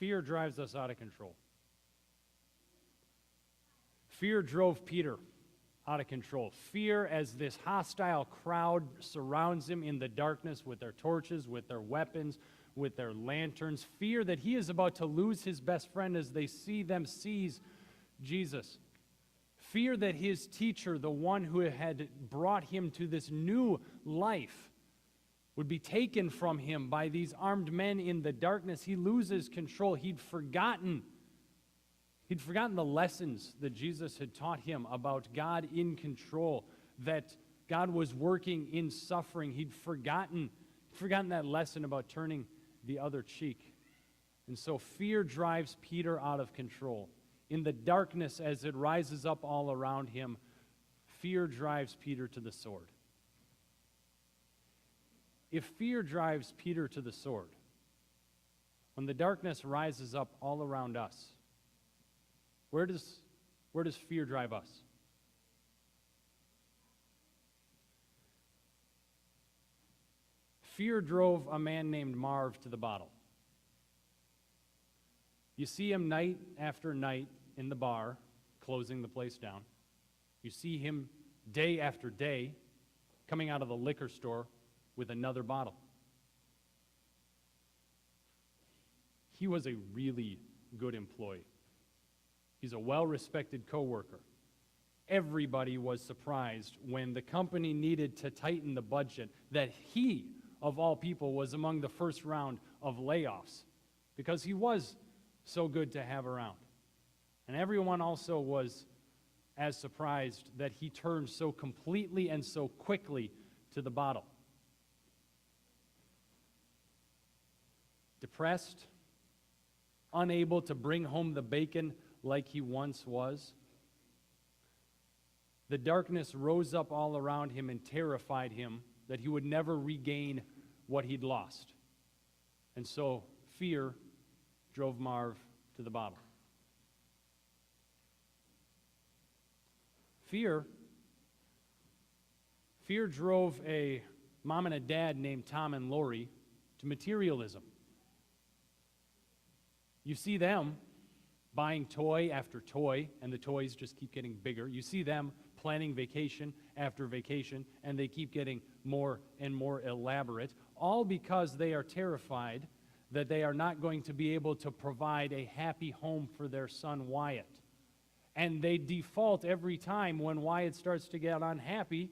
Fear drives us out of control. Fear drove Peter out of control. Fear, as this hostile crowd surrounds him in the darkness with their torches, with their weapons, with their lanterns. Fear that he is about to lose his best friend as they see them seize Jesus. Fear that his teacher, the one who had brought him to this new life, would be taken from him by these armed men in the darkness. He loses control. He'd forgotten the lessons that Jesus had taught him about God in control, that God was working in suffering. He'd forgotten that lesson about turning the other cheek. And so fear drives Peter out of control. In the darkness, as it rises up all around him, fear drives Peter to the sword. If fear drives Peter to the sword, when the darkness rises up all around us, where does fear drive us? Fear drove a man named Marv to the bottle. You see him night after night in the bar, closing the place down. You see him day after day coming out of the liquor store with another bottle. He was a really good employee. He's a well-respected coworker. Everybody was surprised when the company needed to tighten the budget that he, of all people, was among the first round of layoffs because he was so good to have around. And everyone also was as surprised that he turned so completely and so quickly to the bottle. Depressed, unable to bring home the bacon like he once was. The darkness rose up all around him and terrified him that he would never regain what he'd lost. And so fear drove Marv to the bottle. Fear drove a mom and a dad named Tom and Lori to materialism. You see them buying toy after toy, and the toys just keep getting bigger. You see them planning vacation after vacation, and they keep getting more and more elaborate, all because they are terrified that they are not going to be able to provide a happy home for their son Wyatt. And they default every time when Wyatt starts to get unhappy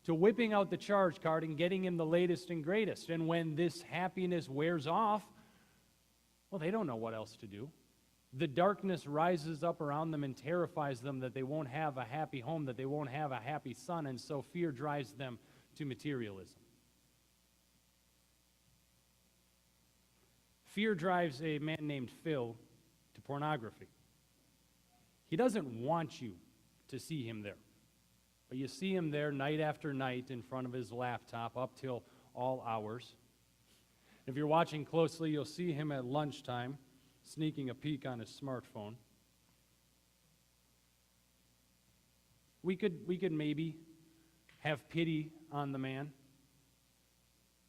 to whipping out the charge card and getting him the latest and greatest. And when this happiness wears off, well, they don't know what else to do. The darkness rises up around them and terrifies them that they won't have a happy home, that they won't have a happy son, and so fear drives them to materialism. Fear drives a man named Phil to pornography. He doesn't want you to see him there, but you see him there night after night in front of his laptop up till all hours. If you're watching closely, you'll see him at lunchtime sneaking a peek on his smartphone. We could maybe have pity on the man.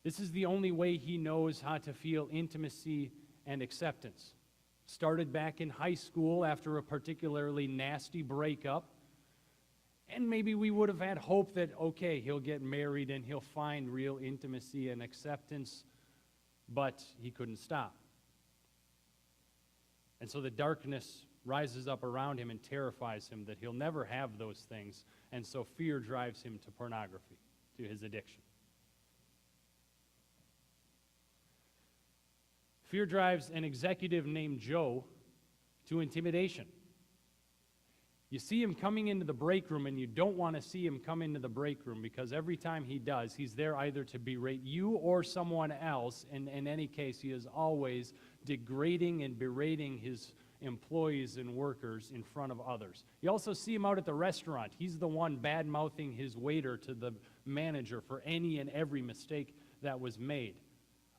This is the only way he knows how to feel intimacy and acceptance. Started back in high school after a particularly nasty breakup. And maybe we would have had hope that, okay, he'll get married and he'll find real intimacy and acceptance, but he couldn't stop. And so the darkness rises up around him and terrifies him that he'll never have those things, and so fear drives him to pornography, to his addiction. Fear drives an executive named Joe to intimidation. You see him coming into the break room, and you don't want to see him come into the break room because every time he does, he's there either to berate you or someone else, and in any case, he is always degrading and berating his employees and workers in front of others. You also see him out at the restaurant. He's the one bad-mouthing his waiter to the manager for any and every mistake that was made.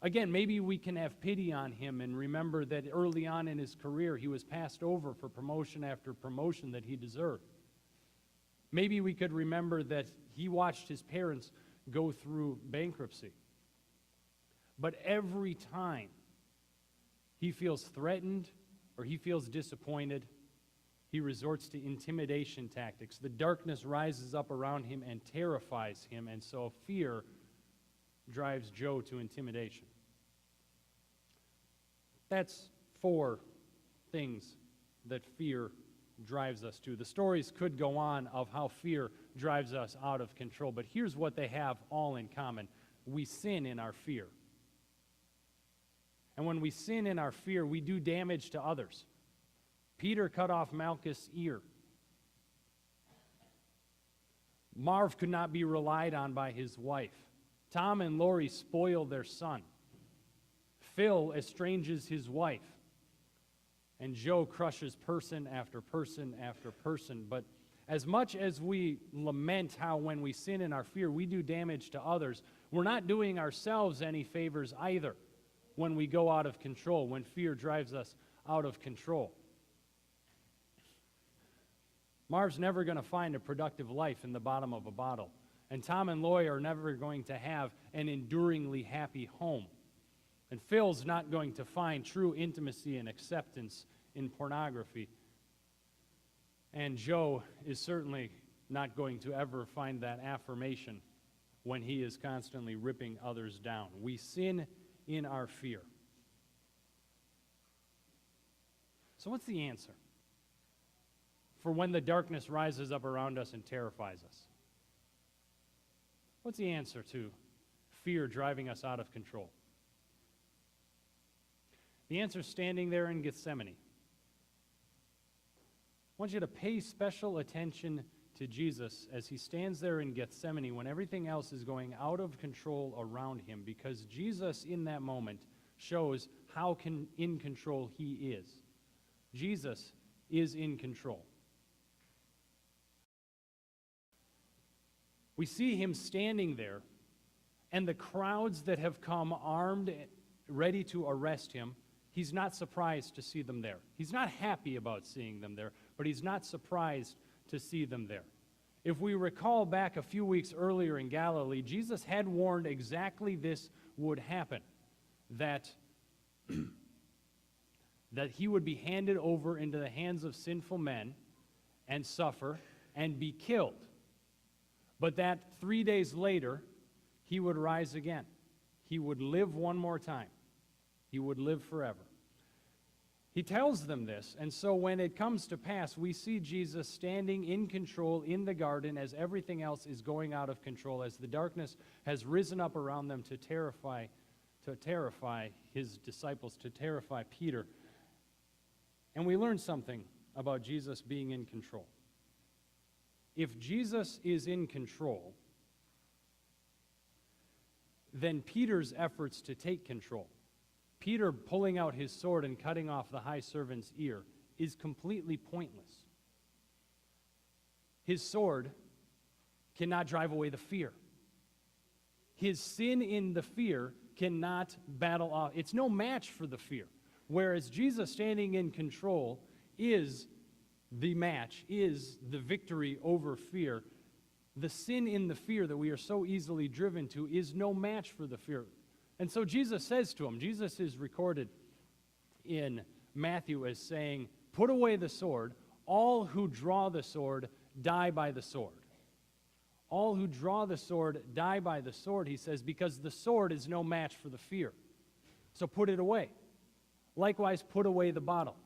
Again, maybe we can have pity on him and remember that early on in his career, he was passed over for promotion after promotion that he deserved. Maybe we could remember that he watched his parents go through bankruptcy. But every time he feels threatened or he feels disappointed, he resorts to intimidation tactics. The darkness rises up around him and terrifies him, and so fear drives Joe to intimidation. That's 4 things that fear drives us to. The stories could go on of how fear drives us out of control, but here's what they have all in common. We sin in our fear. And when we sin in our fear, we do damage to others. Peter cut off Malchus' ear. Marv could not be relied on by his wife. Tom and Lori spoil their son. Phil estranges his wife. And Joe crushes person after person after person. But as much as we lament how when we sin in our fear, we do damage to others, we're not doing ourselves any favors either when we go out of control, when fear drives us out of control. Marv's never going to find a productive life in the bottom of a bottle. And Tom and Lori are never going to have an enduringly happy home. And Phil's not going to find true intimacy and acceptance in pornography. And Joe is certainly not going to ever find that affirmation when he is constantly ripping others down. We sin in our fear. So what's the answer for when the darkness rises up around us and terrifies us? What's the answer to fear driving us out of control? The answer is standing there in Gethsemane. I want you to pay special attention to Jesus as he stands there in Gethsemane when everything else is going out of control around him, because Jesus in that moment shows how in control he is. Jesus is in control. We see him standing there, and the crowds that have come armed, ready to arrest him, he's not surprised to see them there. He's not happy about seeing them there, but he's not surprised to see them there. If we recall back a few weeks earlier in Galilee, Jesus had warned exactly this would happen, that he would be handed over into the hands of sinful men and suffer and be killed. But that 3 days later, he would rise again. He would live one more time. He would live forever. He tells them this, and so when it comes to pass, we see Jesus standing in control in the garden as everything else is going out of control, as the darkness has risen up around them to terrify his disciples, to terrify Peter. And we learn something about Jesus being in control. If Jesus is in control, then Peter's efforts to take control, Peter pulling out his sword and cutting off the high servant's ear, is completely pointless. His sword cannot drive away the fear. His sin in the fear cannot battle off. It's no match for the fear. Whereas Jesus standing in control is the match, is the victory over fear. The sin in the fear that we are so easily driven to is no match for the fear. And so Jesus says to him, Jesus is recorded in Matthew as saying, "Put away the sword. All who draw the sword die by the sword." All who draw the sword die by the sword, he says, because the sword is no match for the fear. So put it away. Likewise, put away the bottle.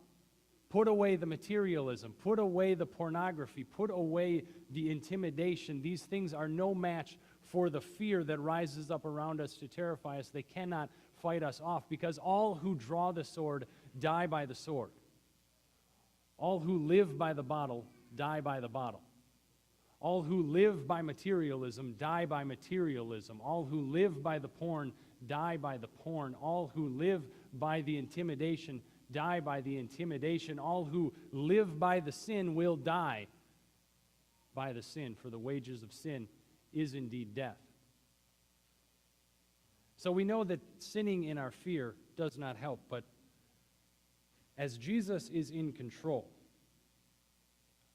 Put away the materialism. Put away the pornography. Put away the intimidation. These things are no match for the fear that rises up around us to terrify us. They cannot fight us off, because all who draw the sword die by the sword. All who live by the bottle die by the bottle. All who live by materialism die by materialism. All who live by the porn die by the porn. All who live by the intimidation die by the intimidation. All who live by the sin will die by the sin, for the wages of sin is indeed death. So we know that sinning in our fear does not help, but as Jesus is in control,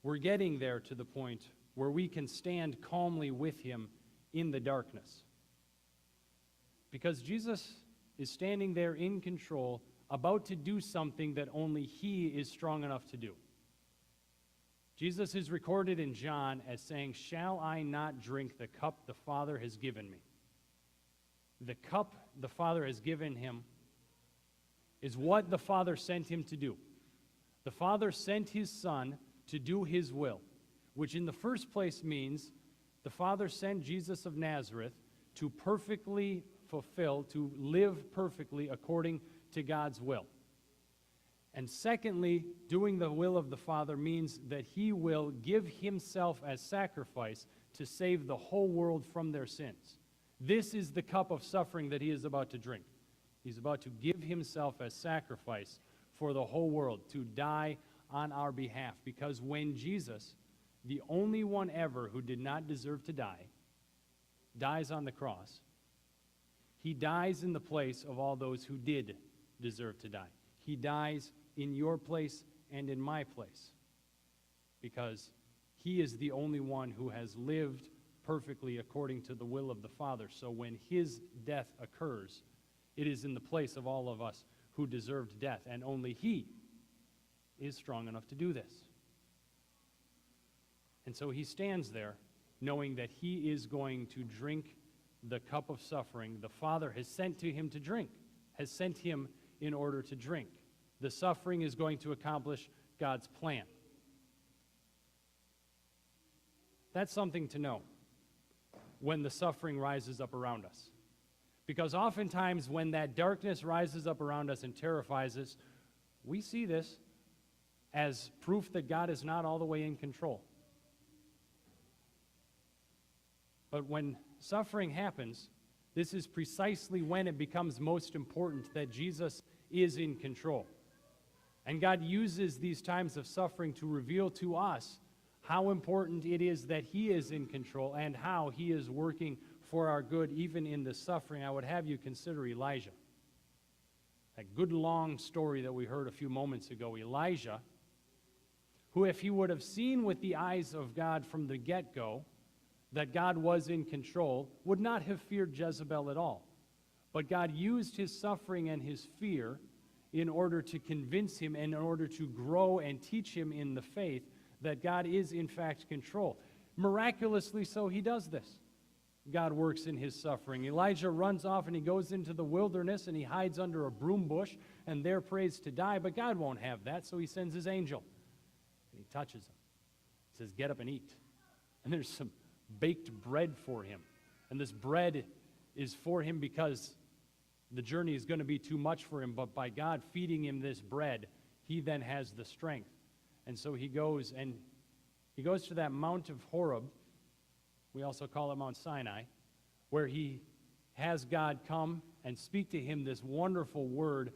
we're getting there to the point where we can stand calmly with him in the darkness. Because Jesus is standing there in control about to do something that only he is strong enough to do. Jesus is recorded in John as saying, "Shall I not drink the cup the Father has given me?" The cup the Father has given him is what the Father sent him to do. The Father sent his Son to do his will, which in the first place means the Father sent Jesus of Nazareth to perfectly fulfill, to live perfectly according to God's will. And secondly, doing the will of the Father means that he will give himself as sacrifice to save the whole world from their sins. This is the cup of suffering that he is about to drink. He's about to give himself as sacrifice for the whole world, to die on our behalf. Because when Jesus, the only one ever who did not deserve to die, dies on the cross, he dies in the place of all those who did deserve to die. He dies in your place and in my place, because he is the only one who has lived perfectly according to the will of the Father. So when his death occurs, it is in the place of all of us who deserved death, and only he is strong enough to do this. And so he stands there knowing that he is going to drink the cup of suffering the Father has sent to him to drink, has sent him in order to drink. The suffering is going to accomplish God's plan. That's something to know when the suffering rises up around us. Because oftentimes when that darkness rises up around us and terrifies us, we see this as proof that God is not all the way in control. But when suffering happens, this is precisely when it becomes most important that Jesus is in control. And God uses these times of suffering to reveal to us how important it is that he is in control and how he is working for our good, even in the suffering. I would have you consider Elijah. That good long story that we heard a few moments ago. Elijah, who if he would have seen with the eyes of God from the get-go that God was in control, would not have feared Jezebel at all. But God used his suffering and his fear in order to convince him and in order to grow and teach him in the faith that God is in fact control. Miraculously so, he does this. God works in his suffering. Elijah runs off and he goes into the wilderness and he hides under a broom bush and there prays to die, but God won't have that, so he sends his angel. And he touches him. He says, "Get up and eat." And there's some baked bread for him. And this bread is for him because the journey is going to be too much for him, but by God feeding him this bread, he then has the strength. And so he goes to that Mount of Horeb, we also call it Mount Sinai, where he has God come and speak to him this wonderful word.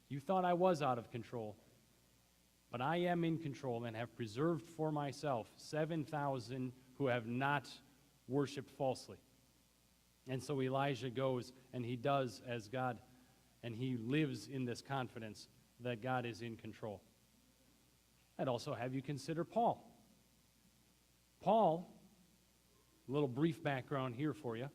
"You thought I was out of control, but I am in control and have preserved for myself 7,000 who have not worshiped falsely." And so Elijah goes and he does as God, and he lives in this confidence that God is in control. I'd also have you consider Paul. Paul, a little brief background here for you.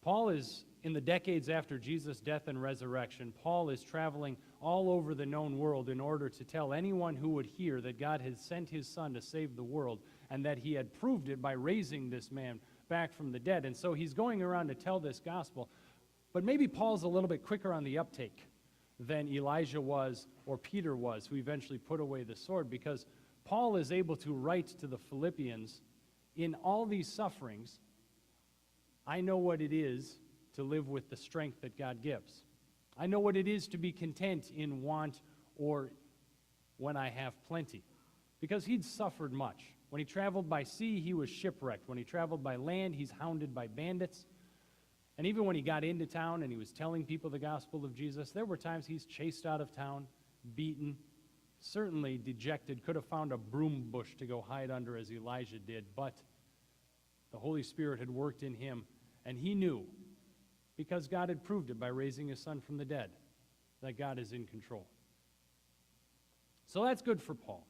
Paul is, in the decades after Jesus' death and resurrection, Paul is traveling all over the known world in order to tell anyone who would hear that God had sent his Son to save the world and that he had proved it by raising this man back from the dead. And so he's going around to tell this gospel. But maybe Paul's a little bit quicker on the uptake than Elijah was or Peter was, who eventually put away the sword, because Paul is able to write to the Philippians, "In all these sufferings, I know what it is to live with the strength that God gives. I know what it is to be content in want or when I have plenty." Because he'd suffered much. When he traveled by sea, he was shipwrecked. When he traveled by land, he's hounded by bandits. And even when he got into town and he was telling people the gospel of Jesus, there were times he's chased out of town, beaten, certainly dejected, could have found a broom bush to go hide under as Elijah did, but the Holy Spirit had worked in him, and he knew, because God had proved it by raising his Son from the dead, that God is in control. So that's good for Paul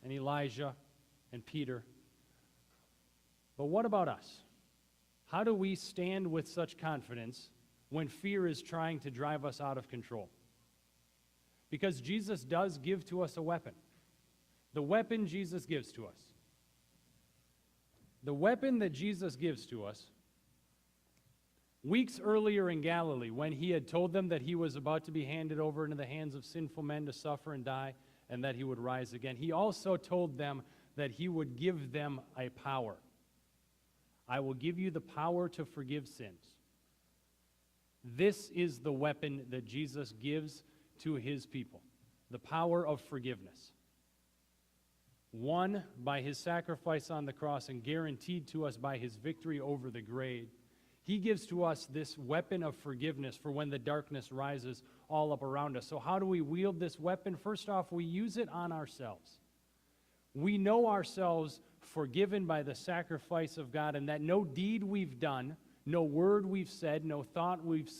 and Elijah and Peter. But what about us? How do we stand with such confidence when fear is trying to drive us out of control? Because Jesus does give to us a weapon. The weapon Jesus gives to us. The weapon that Jesus gives to us, weeks earlier in Galilee, when he had told them that he was about to be handed over into the hands of sinful men to suffer and die, and that he would rise again, he also told them that he would give them a power. I will give you the power to forgive sins. This is the weapon that Jesus gives to his people, the power of forgiveness. Won by his sacrifice on the cross and guaranteed to us by his victory over the grave. He gives to us this weapon of forgiveness for when the darkness rises all up around us. So how do we wield this weapon? First off, we use it on ourselves. We know ourselves forgiven by the sacrifice of God, and that no deed we've done, no word we've said, no thought we've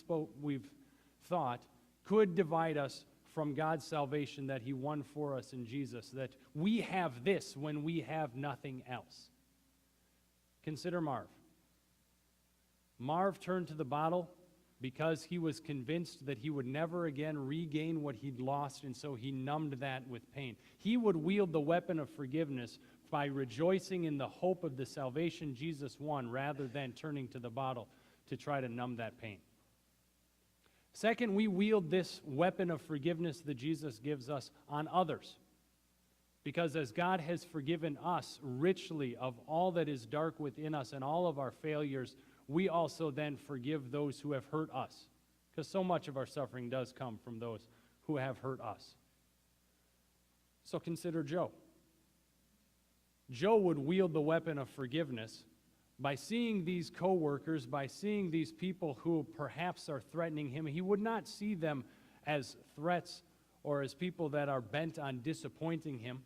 thought could divide us from God's salvation that he won for us in Jesus, that we have this when we have nothing else. Consider Marv. Marv turned to the bottle because he was convinced that he would never again regain what he'd lost, and so he numbed that with pain. He would wield the weapon of forgiveness by rejoicing in the hope of the salvation Jesus won rather than turning to the bottle to try to numb that pain. Second, we wield this weapon of forgiveness that Jesus gives us on others. Because as God has forgiven us richly of all that is dark within us and all of our failures, we also then forgive those who have hurt us. Because so much of our suffering does come from those who have hurt us. So consider Joe. Joe would wield the weapon of forgiveness by seeing these co-workers, by seeing these people who perhaps are threatening him. He would not see them as threats or as people that are bent on disappointing him,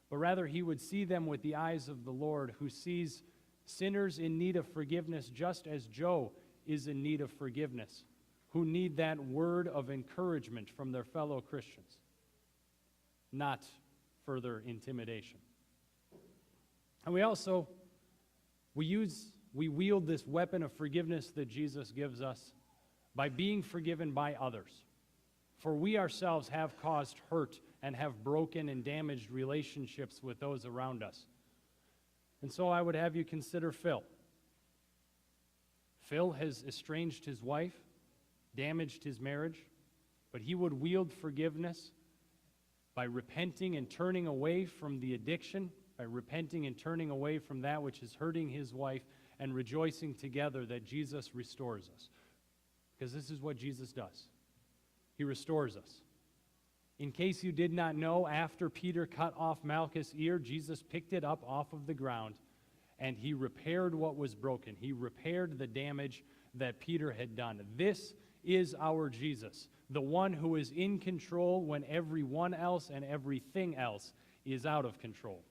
but rather he would see them with the eyes of the Lord, who sees sinners in need of forgiveness just as Joe is in need of forgiveness, who need that word of encouragement from their fellow Christians, not further intimidation. And we wield this weapon of forgiveness that Jesus gives us by being forgiven by others. For we ourselves have caused hurt and have broken and damaged relationships with those around us. And so I would have you consider Phil. Phil has estranged his wife, damaged his marriage, but he would wield forgiveness by repenting and turning away from the addiction, by repenting and turning away from that which is hurting his wife, and rejoicing together that Jesus restores us. Because this is what Jesus does. He restores us. In case you did not know, after Peter cut off Malchus' ear, Jesus picked it up off of the ground, and he repaired what was broken. He repaired the damage that Peter had done. This is our Jesus, the one who is in control when everyone else and everything else is out of control.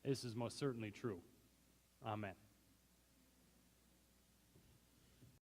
This is most certainly true. Amen.